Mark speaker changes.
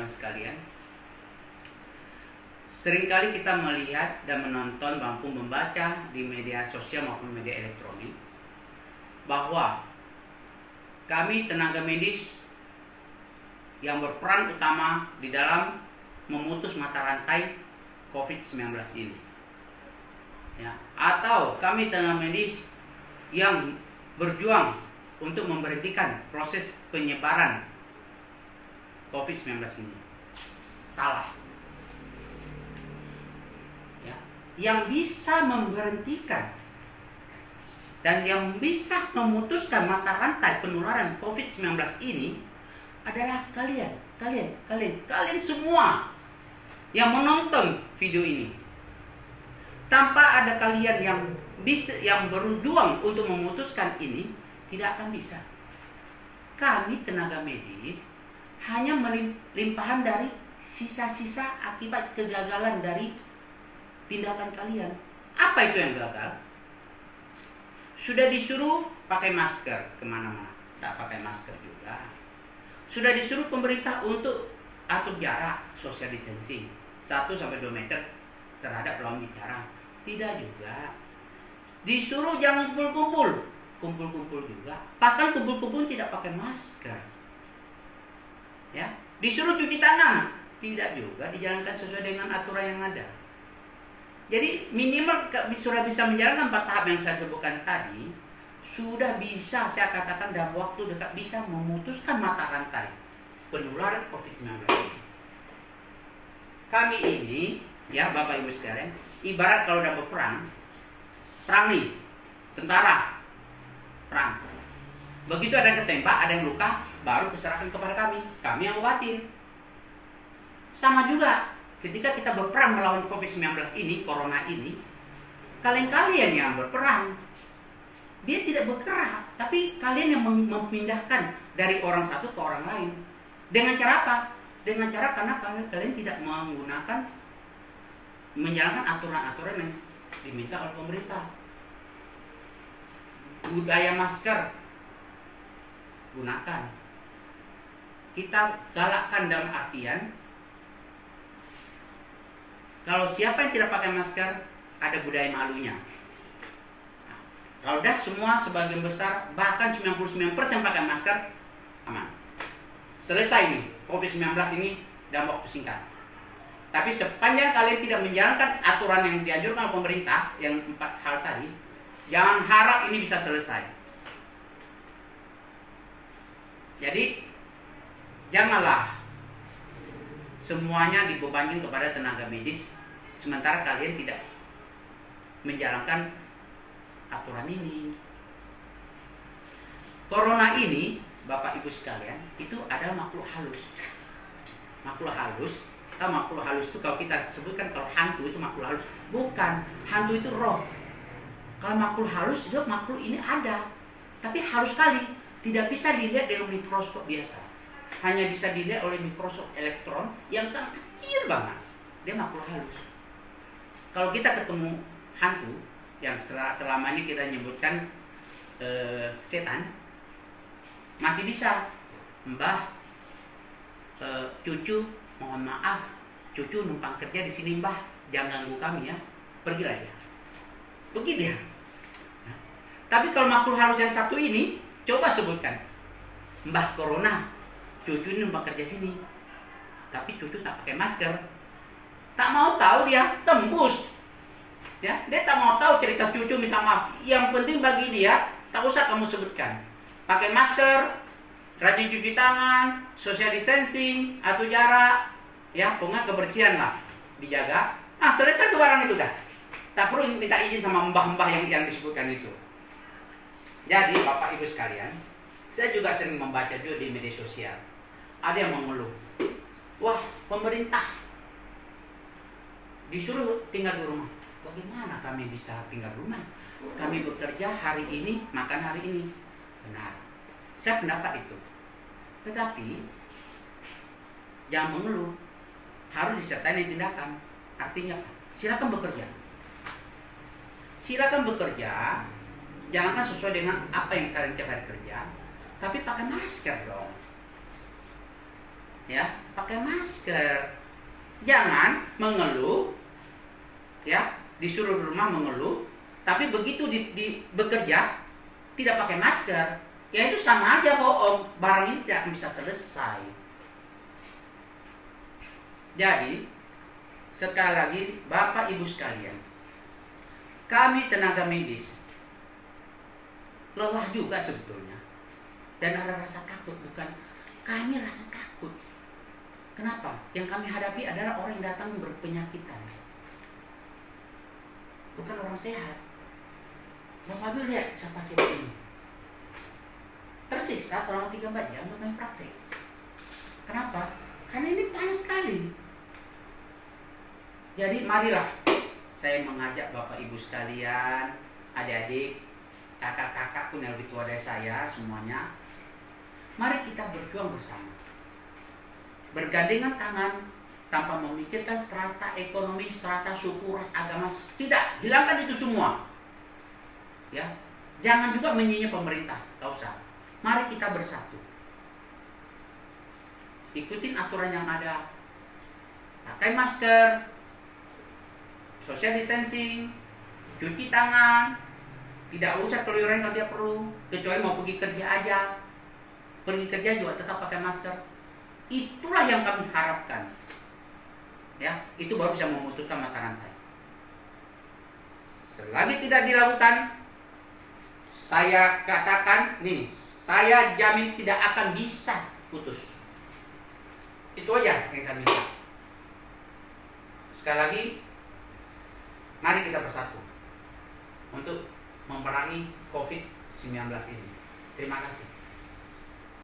Speaker 1: teman-teman sekalian, seringkali kita melihat dan menonton maupun membaca di media sosial maupun media elektronik bahwa kami tenaga medis yang berperan utama di dalam memutus mata rantai COVID-19 ini. Ya, atau kami tenaga medis yang berjuang untuk memberhentikan proses penyebaran COVID-19 ini. Salah. Ya, yang bisa memberhentikan dan yang bisa memutuskan mata rantai penularan COVID-19 ini adalah kalian semua yang menonton video ini. Tanpa ada kalian yang berjuang untuk memutuskan ini, tidak akan bisa. Kami tenaga medis hanya melimpahan dari sisa-sisa akibat kegagalan dari tindakan kalian. Apa itu yang gagal? Sudah disuruh pakai masker kemana-mana, tak pakai masker juga. Sudah disuruh pemerintah untuk atur jarak social distancing 1-2 meter terhadap lawan bicara, tidak juga. Disuruh jangan kumpul-kumpul juga, bahkan kumpul-kumpul tidak pakai masker. Ya, disuruh cuci tangan, tidak juga dijalankan sesuai dengan aturan yang ada. Jadi minimal sudah bisa menjalankan 4 tahap yang saya sebutkan tadi, sudah bisa saya katakan dalam waktu dekat bisa memutuskan mata rantai penularan COVID-19 ini. Kami ini, ya Bapak Ibu sekalian, ibarat kalau udah berperang, perang nih, tentara, perang. Begitu ada yang ketembak, ada yang luka, baru diserahkan kepada kami yang obatin. Sama juga, ketika kita berperang melawan COVID-19 ini, corona ini, kalian yang berperang, dia tidak bergerak, tapi kalian yang memindahkan dari orang satu ke orang lain. Dengan cara apa? Dengan cara karena kalian tidak menjalankan aturan-aturan yang diminta oleh pemerintah. Budaya masker gunakan. Kita galakkan dalam artian kalau siapa yang tidak pakai masker ada budaya malunya. Nah, kalau dah semua sebagian besar bahkan 99% pakai masker, aman. Selesai nih COVID-19 ini dalam waktu singkat. Tapi sepanjang kalian tidak menjalankan aturan yang dianjurkan oleh pemerintah, yang 4 hal tadi, jangan harap ini bisa selesai. Jadi, janganlah semuanya dibebankan kepada tenaga medis, sementara kalian tidak menjalankan aturan ini. Corona ini, Bapak Ibu sekalian, itu adalah makhluk halus. Makhluk halus. Kalau makhluk halus itu kalau kita sebutkan kalau hantu itu makhluk halus, bukan. Hantu itu roh. Kalau makhluk halus itu makhluk ini ada, tapi halus sekali, tidak bisa dilihat dengan mikroskop biasa. Hanya bisa dilihat oleh mikroskop elektron yang sangat kecil banget. Dia makhluk halus. Kalau kita ketemu hantu yang selama ini kita nyebutkan setan, masih bisa, Mbah, cucu, mohon maaf, cucu numpang kerja di sini Mbah, jangan ganggu kami ya, pergilah ya. Pergi dia. Nah, tapi kalau makhluk halus yang satu ini, coba sebutkan, Mbah Corona, cucu ini numpang kerja sini, tapi cucu tak pakai masker, tak mau tahu dia, tembus. Ya, dia tak mau tahu cerita cucu minta maaf. Yang penting bagi dia, tak usah kamu sebutkan. Pakai masker, rajin cuci tangan, social distancing, atur jarak, ya pokoknya kebersihan lah dijaga. Nah selesai tuh barang itu dah. Tak perlu minta izin sama mbah-mbah yang disebutkan itu. Jadi Bapak Ibu sekalian, saya juga sering membaca juga di media sosial. Ada yang mengeluh, wah pemerintah disuruh tinggal di rumah. Bagaimana kami bisa tinggal di rumah? Kami bekerja hari ini, makan hari ini. Benar, saya pendapat itu. Tetapi jangan mengeluh, harus disertai dengan tindakan. Artinya silakan bekerja. Silakan bekerja, jangankan sesuai dengan apa yang kalian tiap hari kerja, tapi pakai masker dong. ya, pakai masker. Jangan mengeluh, ya, disuruh di rumah mengeluh, tapi begitu bekerja tidak pakai masker, ya itu sama aja bohong. Barang ini tidak bisa selesai. Jadi sekali lagi, Bapak Ibu sekalian, kami tenaga medis lelah juga sebetulnya, dan ada rasa takut. Bukan kami rasa takut. Kenapa? Yang kami hadapi adalah orang yang datang berpenyakitan, bukan orang sehat. Bapak Ibu lihat saya pakai begini, tersiksa selama 3-4 jam untuk main praktek. Kenapa? Karena ini panas sekali. Jadi marilah saya mengajak Bapak Ibu sekalian, adik-adik, kakak-kakak pun yang lebih tua dari saya semuanya, mari kita berjuang bersama, bergandengan tangan, tanpa memikirkan strata ekonomi, strata suku, ras, agama. Tidak, hilangkan itu semua. Ya, jangan juga menyinyir pemerintah, gak usah. Mari kita bersatu, ikutin aturan yang ada, pakai masker, social distancing, cuci tangan, tidak usah keluyuran kalau dia perlu, kecuali mau pergi kerja aja. Pergi kerja juga tetap pakai masker. Itulah yang kami harapkan. Ya, itu baru bisa memutuskan mata rantai. Selagi tidak dilakukan, saya katakan nih, saya jamin tidak akan bisa putus. Itu aja yang saya minta. Sekali lagi, mari kita bersatu untuk memerangi COVID-19 ini. Terima kasih.